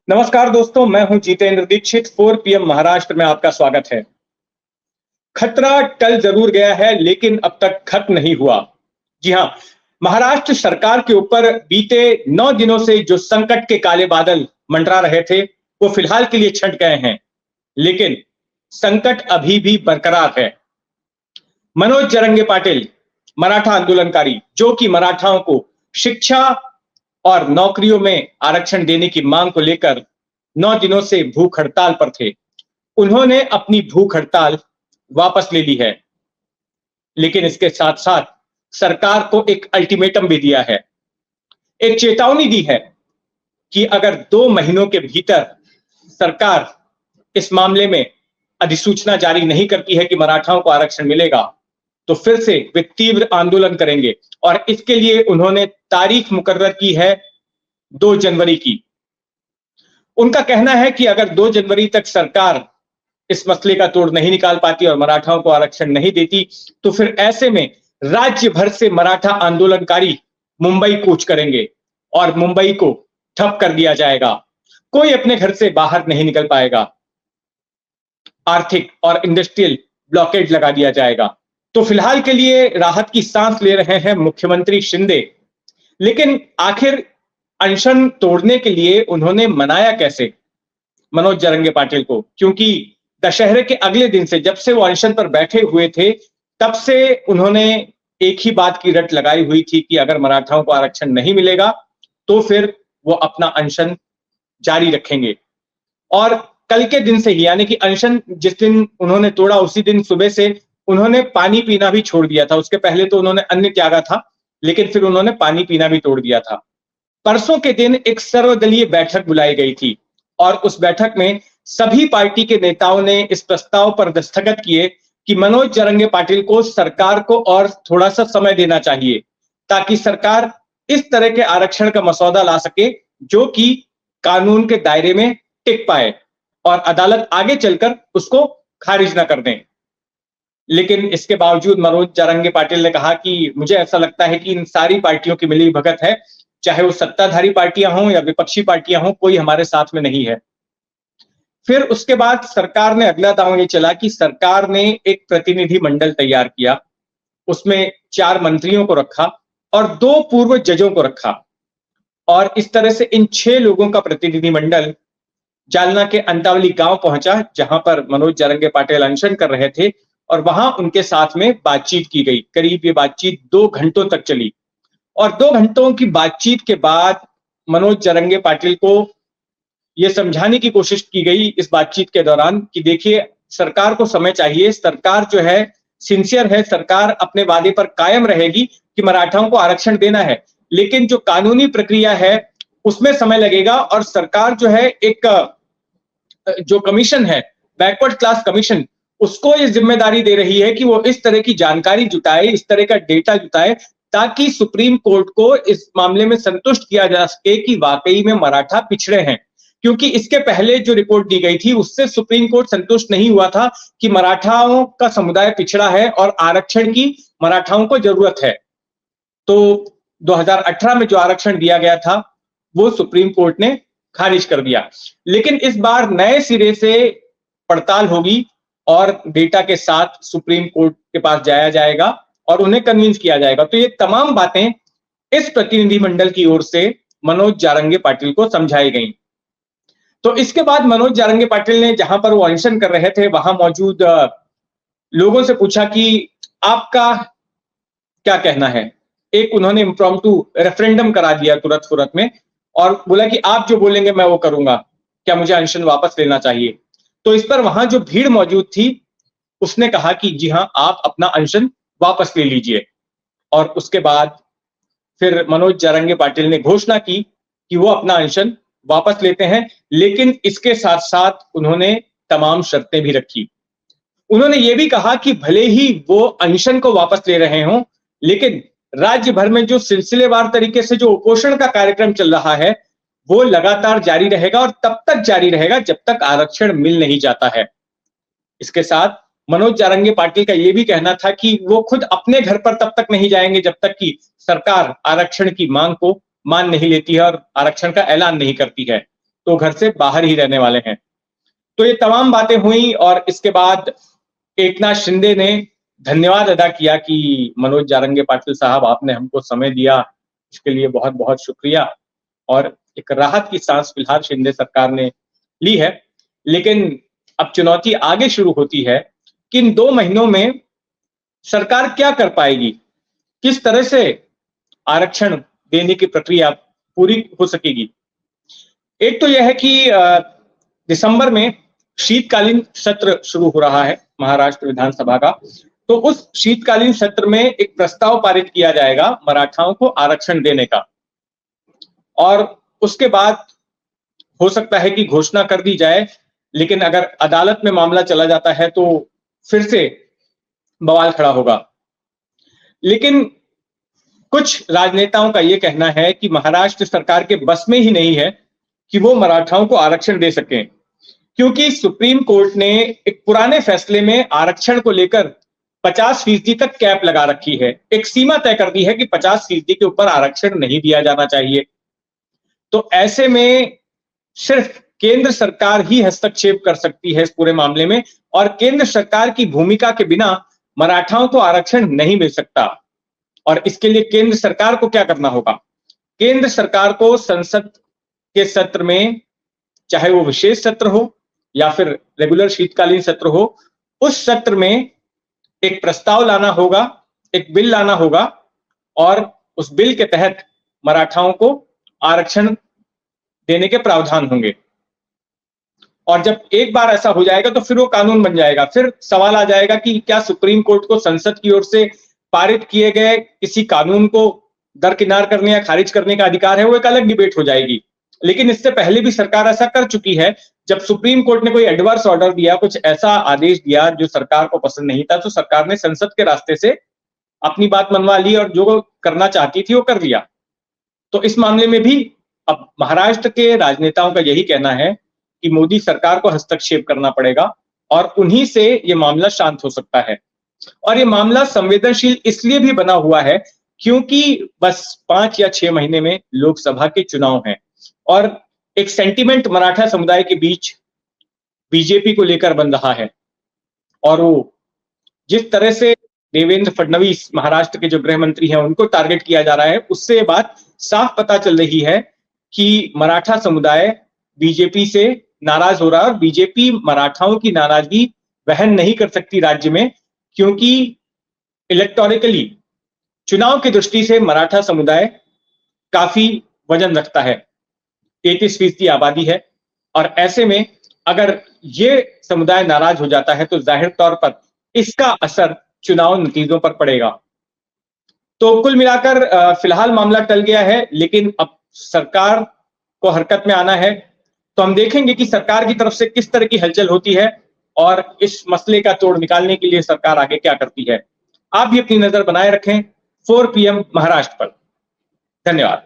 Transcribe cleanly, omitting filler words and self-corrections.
नमस्कार दोस्तों, मैं हूं जितेंद्र दीक्षित। 4 पीएम महाराष्ट्र में आपका स्वागत है। खतरा टल जरूर गया है, लेकिन अब तक खत्म नहीं हुआ। जी हां, महाराष्ट्र सरकार के ऊपर बीते 9 दिनों से जो संकट के काले बादल मंडरा रहे थे, वो फिलहाल के लिए छंट गए हैं। लेकिन संकट अभी भी बरकरार है। मनोज जरंगे पाटिल, मराठा आंदोलनकारी, जो कि मराठाओं को शिक्षा और नौकरियों में आरक्षण देने की मांग को लेकर 9 दिनों से भूख हड़ताल पर थे, उन्होंने अपनी भूख हड़ताल वापस ले ली है। लेकिन इसके साथ साथ सरकार को एक अल्टीमेटम भी दिया है, एक चेतावनी दी है कि अगर 2 महीनों के भीतर सरकार इस मामले में अधिसूचना जारी नहीं करती है कि मराठाओं को आरक्षण मिलेगा, तो फिर से वे तीव्र आंदोलन करेंगे। और इसके लिए उन्होंने तारीख मुकर्रर की है 2 जनवरी की। उनका कहना है कि अगर 2 जनवरी तक सरकार इस मसले का तोड़ नहीं निकाल पाती और मराठाओं को आरक्षण नहीं देती, तो फिर ऐसे में राज्य भर से मराठा आंदोलनकारी मुंबई कूच करेंगे और मुंबई को ठप कर दिया जाएगा। कोई अपने घर से बाहर नहीं निकल पाएगा। आर्थिक और इंडस्ट्रियल ब्लॉकेज लगा दिया जाएगा। तो फिलहाल के लिए राहत की सांस ले रहे हैं मुख्यमंत्री शिंदे। लेकिन आखिर अनशन तोड़ने के लिए उन्होंने मनाया कैसे मनोज जरंगे पाटिल को? क्योंकि दशहरे के अगले दिन से, जब से वो अनशन पर बैठे हुए थे, तब से उन्होंने एक ही बात की रट लगाई हुई थी कि अगर मराठाओं को आरक्षण नहीं मिलेगा तो फिर वो अपना अनशन जारी रखेंगे। और कल के दिन से ही, यानी कि अनशन जिस दिन उन्होंने तोड़ा, उसी दिन सुबह से उन्होंने पानी पीना भी छोड़ दिया था। उसके पहले तो उन्होंने अन्न त्यागा था, लेकिन फिर उन्होंने पानी पीना भी तोड़ दिया था। परसों के दिन एक सर्वदलीय बैठक बुलाई गई थी और उस बैठक में सभी पार्टी के नेताओं ने इस प्रस्ताव पर दस्तखत किए कि मनोज जरंगे पाटिल को सरकार को और थोड़ा सा समय देना चाहिए, ताकि सरकार इस तरह के आरक्षण का मसौदा ला सके जो कि कानून के दायरे में टिक पाए और अदालत आगे चलकर उसको खारिज ना कर दें। लेकिन इसके बावजूद मनोज जरंगे पाटिल ने कहा कि मुझे ऐसा लगता है कि इन सारी पार्टियों की मिलीभगत है, चाहे वो सत्ताधारी पार्टियां हों या विपक्षी पार्टियां हों, कोई हमारे साथ में नहीं है। फिर उसके बाद सरकार ने अगला दांव ये चला कि सरकार ने एक प्रतिनिधि मंडल तैयार किया। उसमें 4 मंत्रियों को रखा और 2 पूर्व जजों को रखा। और इस तरह से इन 6 लोगों का प्रतिनिधि मंडल जालना के अंतावली गांव पहुंचा, जहां पर मनोज जरंगे पाटिल अनशन कर रहे थे, और वहां उनके साथ में बातचीत की गई। करीब ये बातचीत 2 घंटों तक चली और 2 घंटों की बातचीत के बाद मनोज जरंगे पाटिल को यह समझाने की कोशिश की गई इस बातचीत के दौरान कि देखिए, सरकार को समय चाहिए, सरकार जो है सिंसियर है, सरकार अपने वादे पर कायम रहेगी कि मराठाओं को आरक्षण देना है, लेकिन जो कानूनी प्रक्रिया है उसमें समय लगेगा। और सरकार जो है एक जो कमीशन है, बैकवर्ड क्लास कमीशन, उसको ये जिम्मेदारी दे रही है कि वो इस तरह की जानकारी जुटाए, इस तरह का डेटा जुटाए, ताकि सुप्रीम कोर्ट को इस मामले में संतुष्ट किया जा सके कि वाकई में मराठा पिछड़े हैं। क्योंकि इसके पहले जो रिपोर्ट दी गई थी, उससे सुप्रीम कोर्ट संतुष्ट नहीं हुआ था कि मराठाओं का समुदाय पिछड़ा है और आरक्षण की मराठाओं को जरूरत है। तो 2018 में जो आरक्षण दिया गया था, वो सुप्रीम कोर्ट ने खारिज कर दिया। लेकिन इस बार नए सिरे से पड़ताल होगी और डेटा के साथ सुप्रीम कोर्ट के पास जाया जाएगा और उन्हें कन्विंस किया जाएगा। तो ये तमाम बातें इस प्रतिनिधि मंडल की ओर से मनोज जारंगे पाटिल को समझाई गई। तो इसके बाद मनोज जारंगे पाटिल ने, जहां पर वो अनशन कर रहे थे, वहां मौजूद लोगों से पूछा कि आपका क्या कहना है। एक उन्होंने इम्प्रॉम्प्टू रेफरेंडम करा दिया तुरंत फुरत में और बोला कि आप जो बोलेंगे मैं वो करूंगा, क्या मुझे अनशन वापस लेना चाहिए। तो इस पर वहां जो भीड़ मौजूद थी, उसने कहा कि जी हां, आप अपना अनशन वापस ले लीजिए। और उसके बाद फिर मनोज जारंगे पाटिल ने घोषणा की कि वो अपना अनशन वापस लेते हैं, लेकिन इसके साथ साथ उन्होंने तमाम शर्तें भी रखी। उन्होंने ये भी कहा कि भले ही वो अनशन को वापस ले रहे हों, लेकिन राज्य भर में जो सिलसिलेवार तरीके से जो उपोषण का कार्यक्रम चल रहा है, वो लगातार जारी रहेगा और तब तक जारी रहेगा जब तक आरक्षण मिल नहीं जाता है। इसके साथ मनोज जारंगे पाटिल का यह भी कहना था कि वो खुद अपने घर पर तब तक नहीं जाएंगे जब तक कि सरकार आरक्षण की मांग को मान नहीं लेती है और आरक्षण का ऐलान नहीं करती है। तो घर से बाहर ही रहने वाले हैं। तो ये तमाम बातें हुई और इसके बाद एकनाथ शिंदे ने धन्यवाद अदा किया कि मनोज जारंगे पाटिल साहब, आपने हमको समय दिया, इसके लिए बहुत बहुत शुक्रिया। और एक राहत की सांस फिलहाल शिंदे सरकार ने ली है। लेकिन अब चुनौती आगे शुरू होती है कि इन 2 महीनों में सरकार क्या कर पाएगी, किस तरह से आरक्षण देने की प्रक्रिया पूरी हो सकेगी। एक तो यह है कि दिसंबर में शीतकालीन सत्र शुरू हो रहा है महाराष्ट्र विधानसभा का। तो उस शीतकालीन सत्र में एक प्रस्ताव पारित किया जाएगा मराठाओं को आरक्षण देने का, और उसके बाद हो सकता है कि घोषणा कर दी जाए। लेकिन अगर अदालत में मामला चला जाता है तो फिर से बवाल खड़ा होगा। लेकिन कुछ राजनेताओं का यह कहना है कि महाराष्ट्र सरकार के बस में ही नहीं है कि वो मराठाओं को आरक्षण दे सकें, क्योंकि सुप्रीम कोर्ट ने एक पुराने फैसले में आरक्षण को लेकर 50% तक कैप लगा रखी है, एक सीमा तय कर दी है कि 50% के ऊपर आरक्षण नहीं दिया जाना चाहिए। तो ऐसे में सिर्फ केंद्र सरकार ही हस्तक्षेप कर सकती है इस पूरे मामले में, और केंद्र सरकार की भूमिका के बिना मराठाओं को आरक्षण नहीं मिल सकता। और इसके लिए केंद्र सरकार को क्या करना होगा? केंद्र सरकार को संसद के सत्र में, चाहे वो विशेष सत्र हो या फिर रेगुलर शीतकालीन सत्र हो, उस सत्र में एक प्रस्ताव लाना होगा, एक बिल लाना होगा, और उस बिल के तहत मराठाओं को आरक्षण देने के प्रावधान होंगे। और जब एक बार ऐसा हो जाएगा तो फिर वो कानून बन जाएगा। फिर सवाल आ जाएगा कि क्या सुप्रीम कोर्ट को संसद की ओर से पारित किए गए किसी कानून को दरकिनार करने या खारिज करने का अधिकार है, वो एक अलग डिबेट हो जाएगी। लेकिन इससे पहले भी सरकार ऐसा कर चुकी है। जब सुप्रीम कोर्ट ने कोई एडवर्स ऑर्डर दिया, कुछ ऐसा आदेश दिया जो सरकार को पसंद नहीं था, तो सरकार ने संसद के रास्ते से अपनी बात मनवा ली और जो करना चाहती थी वो कर लिया। तो इस मामले में भी अब महाराष्ट्र के राजनेताओं का यही कहना है कि मोदी सरकार को हस्तक्षेप करना पड़ेगा और उन्हीं से ये मामला शांत हो सकता है। और ये मामला संवेदनशील इसलिए भी बना हुआ है क्योंकि बस 5 या 6 महीने में लोकसभा के चुनाव हैं, और एक सेंटिमेंट मराठा समुदाय के बीच बीजेपी को लेकर बन रहा है। और वो जिस तरह से देवेंद्र फडणवीस महाराष्ट्र के जो गृह मंत्री हैं उनको टारगेट किया जा रहा है, उससे बात साफ पता चल रही है कि मराठा समुदाय बीजेपी से नाराज हो रहा है। और बीजेपी मराठाओं की नाराजगी वहन नहीं कर सकती राज्य में, क्योंकि इलेक्टोरिकली चुनाव की दृष्टि से मराठा समुदाय काफी वजन रखता है, 33% आबादी है। और ऐसे में अगर ये समुदाय नाराज हो जाता है तो जाहिर तौर पर इसका असर चुनाव नतीजों पर पड़ेगा। तो कुल मिलाकर फिलहाल मामला टल गया है, लेकिन अब सरकार को हरकत में आना है। तो हम देखेंगे कि सरकार की तरफ से किस तरह की हलचल होती है और इस मसले का तोड़ निकालने के लिए सरकार आगे क्या करती है। आप भी अपनी नजर बनाए रखें 4 PM महाराष्ट्र पर। धन्यवाद।